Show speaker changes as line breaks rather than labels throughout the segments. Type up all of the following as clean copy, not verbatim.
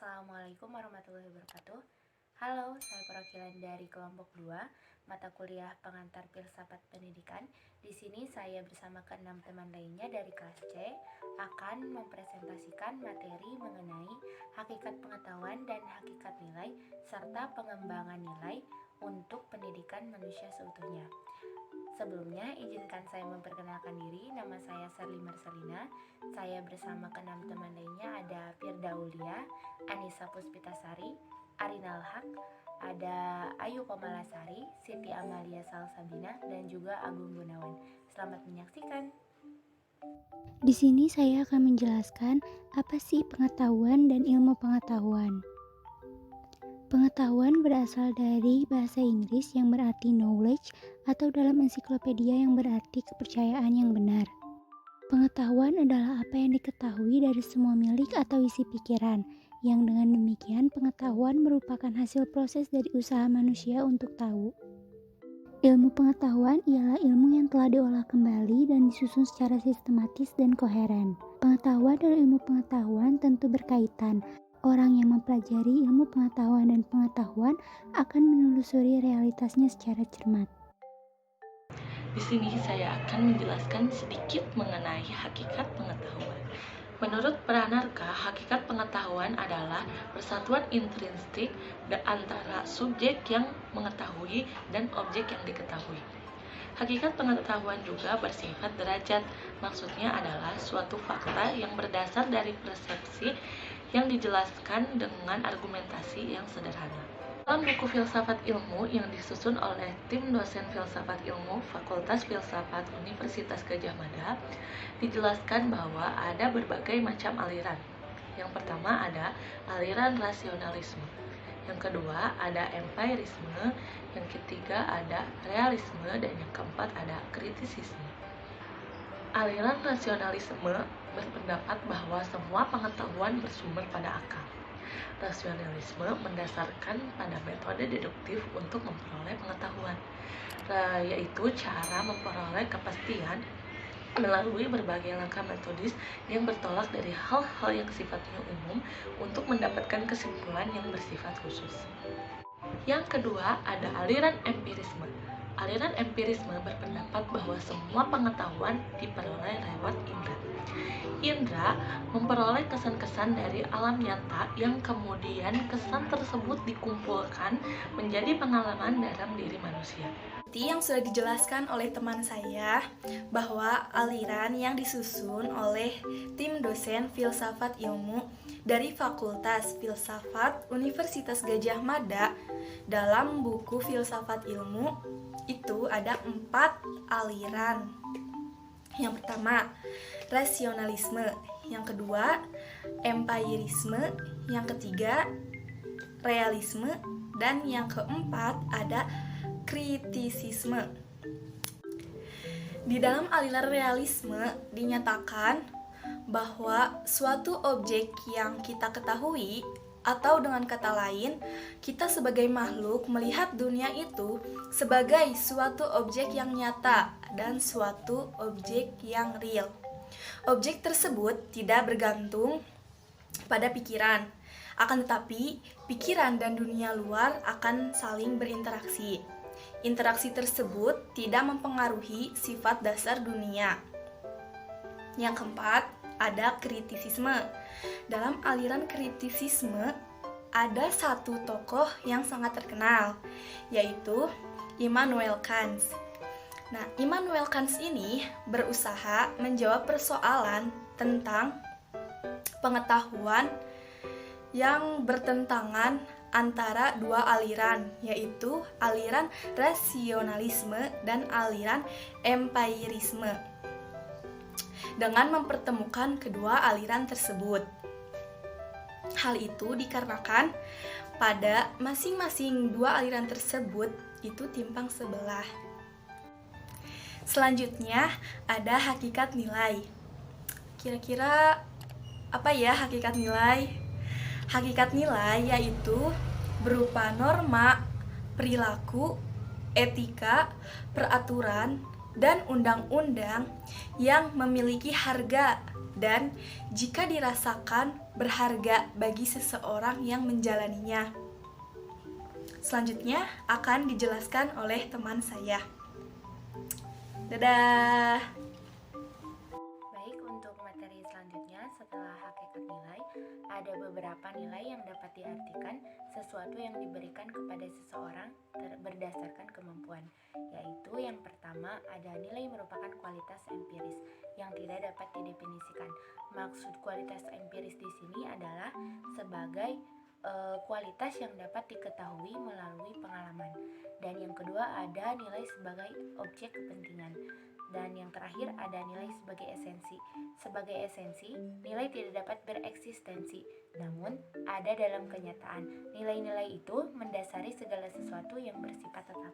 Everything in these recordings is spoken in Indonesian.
Assalamualaikum warahmatullahi wabarakatuh. Halo, saya perwakilan dari kelompok 2, mata kuliah pengantar filsafat pendidikan. Di sini saya bersama keenam teman lainnya dari kelas C akan mempresentasikan materi mengenai hakikat pengetahuan dan hakikat nilai serta pengembangan nilai untuk pendidikan manusia seutuhnya. Sebelumnya, izinkan saya memperkenalkan diri. Nama saya Sherly Marcelina. Saya bersama keenam teman lainnya ada Firdaulia, Anissa Puspitasari, Arinal Haq, ada Ayu Komalasari, Siti Amalia Salsabina, dan juga Agung Gunawan. Selamat menyaksikan.
Di sini saya akan menjelaskan apa sih pengetahuan dan ilmu pengetahuan. Pengetahuan berasal dari bahasa Inggris yang berarti knowledge atau dalam ensiklopedia yang berarti kepercayaan yang benar. Pengetahuan adalah apa yang diketahui dari semua milik atau isi pikiran, yang dengan demikian pengetahuan merupakan hasil proses dari usaha manusia untuk tahu. Ilmu pengetahuan ialah ilmu yang telah diolah kembali dan disusun secara sistematis dan koheren. Pengetahuan dan ilmu pengetahuan tentu berkaitan. Orang yang mempelajari ilmu pengetahuan dan pengetahuan akan menelusuri realitasnya secara cermat.
Di sini saya akan menjelaskan sedikit mengenai hakikat pengetahuan. Menurut Pranarka, hakikat pengetahuan adalah persatuan intrinsik antara subjek yang mengetahui dan objek yang diketahui. Hakikat pengetahuan juga bersifat derajat, maksudnya adalah suatu fakta yang berdasar dari persepsi yang dijelaskan dengan argumentasi yang sederhana. Dalam buku Filsafat Ilmu yang disusun oleh tim dosen Filsafat Ilmu Fakultas Filsafat Universitas Gadjah Mada, dijelaskan bahwa ada berbagai macam aliran. Yang pertama ada aliran rasionalisme, yang kedua ada empirisme, yang ketiga ada realisme, dan yang keempat ada kritisisme. Aliran rasionalisme berpendapat bahwa semua pengetahuan bersumber pada akal. Rasionalisme mendasarkan pada metode deduktif untuk memperoleh pengetahuan, yaitu cara memperoleh kepastian melalui berbagai langkah metodis yang bertolak dari hal-hal yang sifatnya umum untuk mendapatkan kesimpulan yang bersifat khusus. Yang kedua ada aliran empirisme. Aliran empirisme berpendapat bahwa semua pengetahuan diperoleh lewat indera. Indera memperoleh kesan-kesan dari alam nyata yang kemudian kesan tersebut dikumpulkan menjadi pengalaman dalam diri manusia.
Seperti yang sudah dijelaskan oleh teman saya, bahwa aliran yang disusun oleh tim dosen Filsafat Ilmu dari Fakultas Filsafat Universitas Gadjah Mada dalam buku Filsafat Ilmu itu ada 4 aliran. Yang pertama, rasionalisme. Yang kedua, empirisme. Yang ketiga, realisme. Dan yang keempat ada kritisisme. Di dalam aliran realisme dinyatakan bahwa suatu objek yang kita ketahui, atau dengan kata lain, kita sebagai makhluk melihat dunia itu sebagai suatu objek yang nyata dan suatu objek yang real. Objek tersebut tidak bergantung pada pikiran, akan tetapi pikiran dan dunia luar akan saling berinteraksi. Interaksi tersebut tidak mempengaruhi sifat dasar dunia. Yang keempat, ada kritisisme. Dalam aliran kritisisme ada satu tokoh yang sangat terkenal, yaitu Immanuel Kant. Nah, Immanuel Kant ini berusaha menjawab persoalan tentang pengetahuan yang bertentangan antara dua aliran, yaitu aliran rasionalisme dan aliran empirisme, dengan mempertemukan kedua aliran tersebut. Hal itu dikarenakan pada masing-masing dua aliran tersebut itu timpang sebelah. Selanjutnya ada hakikat nilai. Kira-kira apa ya hakikat nilai? Hakikat nilai yaitu berupa norma, perilaku, etika, peraturan, dan undang-undang yang memiliki harga dan jika dirasakan berharga bagi seseorang yang menjalaninya. Selanjutnya akan dijelaskan oleh teman saya. Dadah.
Baik, untuk materi selanjutnya setelah hakikat nilai, ada beberapa nilai yang dapat diartikan sesuatu yang diberikan kepada seseorang berdasarkan kemampuan, yaitu yang pertama ada nilai merupakan kualitas empiris yang tidak dapat didefinisikan. Maksud kualitas empiris di sini adalah sebagai kualitas yang dapat diketahui melalui pengalaman. Dan yang kedua ada nilai sebagai objek kepentingan. Dan yang terakhir ada nilai sebagai esensi. Sebagai esensi, nilai tidak dapat bereksistensi, namun ada dalam kenyataan. Nilai-nilai itu mendasari segala sesuatu yang bersifat tetap.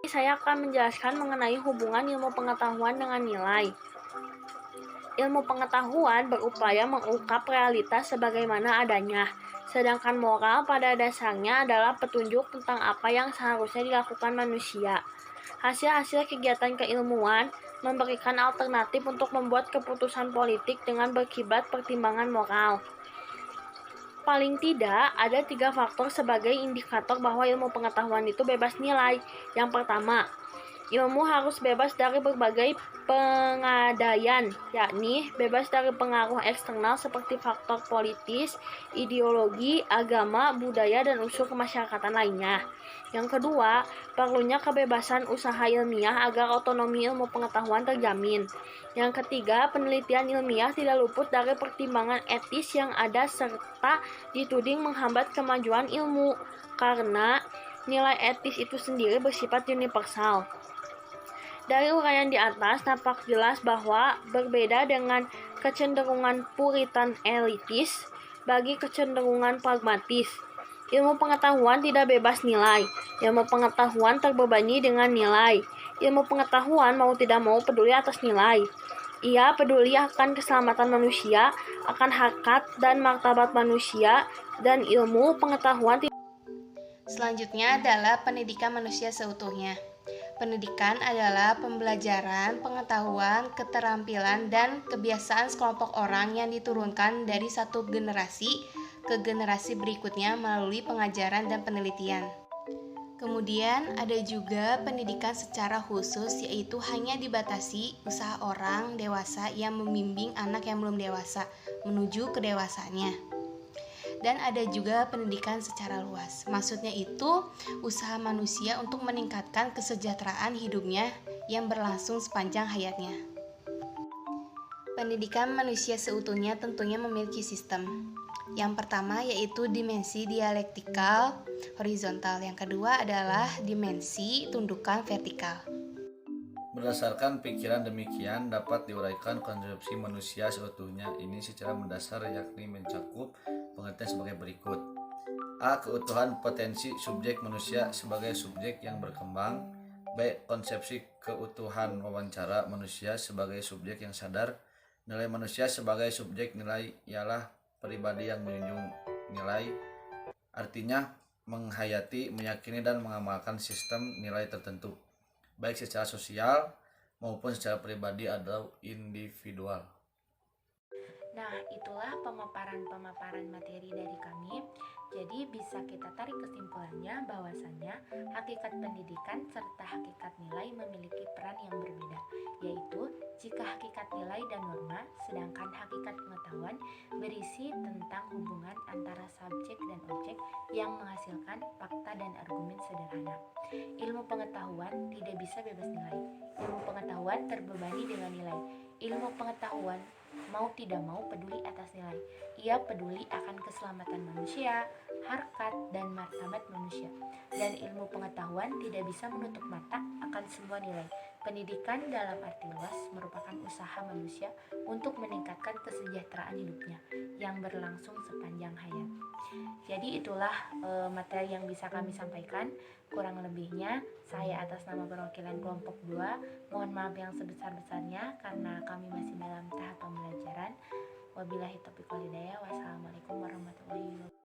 Saya akan menjelaskan mengenai hubungan ilmu pengetahuan dengan nilai. Ilmu pengetahuan berupaya mengungkap realitas sebagaimana adanya, sedangkan moral pada dasarnya adalah petunjuk tentang apa yang seharusnya dilakukan manusia. Hasil-hasil kegiatan keilmuan memberikan alternatif untuk membuat keputusan politik dengan berkiblat pertimbangan moral. Paling tidak, ada 3 faktor sebagai indikator bahwa ilmu pengetahuan itu bebas nilai. Yang pertama, ilmu harus bebas dari berbagai pengadaian, yakni bebas dari pengaruh eksternal seperti faktor politis, ideologi, agama, budaya, dan unsur kemasyarakatan lainnya. Yang kedua, perlunya kebebasan usaha ilmiah agar otonomi ilmu pengetahuan terjamin. Yang ketiga, penelitian ilmiah tidak luput dari pertimbangan etis yang ada serta dituding menghambat kemajuan ilmu, karena nilai etis itu sendiri bersifat universal. Dari uraian di atas nampak jelas bahwa berbeda dengan kecenderungan puritan elitis bagi kecenderungan pragmatis. Ilmu pengetahuan tidak bebas nilai. Ilmu pengetahuan terbebani dengan nilai. Ilmu pengetahuan mau tidak mau peduli atas nilai. Ia peduli akan keselamatan manusia, akan harkat dan martabat manusia, dan ilmu pengetahuan.
Selanjutnya adalah pendidikan manusia seutuhnya. Pendidikan adalah pembelajaran, pengetahuan, keterampilan, dan kebiasaan sekelompok orang yang diturunkan dari satu generasi ke generasi berikutnya melalui pengajaran dan penelitian. Kemudian ada juga pendidikan secara khusus, yaitu hanya dibatasi usaha orang dewasa yang membimbing anak yang belum dewasa menuju kedewasaannya. Dan ada juga pendidikan secara luas. Maksudnya itu usaha manusia untuk meningkatkan kesejahteraan hidupnya yang berlangsung sepanjang hayatnya. Pendidikan manusia seutuhnya tentunya memiliki sistem. Yang pertama yaitu dimensi dialektikal horizontal. Yang kedua adalah dimensi tundukan vertikal.
Berdasarkan pikiran demikian dapat diuraikan konsepsi manusia seutuhnya ini secara mendasar, yakni mencakup pengertian sebagai berikut. A. Keutuhan potensi subjek manusia sebagai subjek yang berkembang. B. Konsepsi keutuhan wawancara manusia sebagai subjek yang sadar. Nilai manusia sebagai subjek nilai ialah pribadi yang menjunjung nilai, artinya menghayati, meyakini, dan mengamalkan sistem nilai tertentu, baik secara sosial maupun secara pribadi atau individual.
Nah, itulah pemaparan materi dari kami. Jadi bisa kita tarik kesimpulannya bahwasannya hakikat pendidikan serta hakikat nilai memiliki peran yang berbeda, yaitu jika hakikat nilai dan norma, sedangkan hakikat pengetahuan berisi tentang hubungan antara subjek dan objek yang menghasilkan fakta dan argumen sederhana. Ilmu pengetahuan tidak bisa bebas nilai. Ilmu pengetahuan terbebani dengan nilai. Ilmu pengetahuan mau tidak mau peduli atas nilai. Ia peduli akan keselamatan manusia, harkat, dan martabat manusia. Dan ilmu pengetahuan tidak bisa menutup mata akan semua nilai. Pendidikan dalam arti luas merupakan usaha manusia untuk meningkatkan kesejahteraan hidupnya yang berlangsung sepanjang hayat. Jadi itulah materi yang bisa kami sampaikan. Kurang lebihnya saya atas nama perwakilan kelompok 2 mohon maaf yang sebesar-besarnya karena kami masih dalam tahap pembelajaran. Wabillahi taufiq wal hidayah. Wassalamualaikum.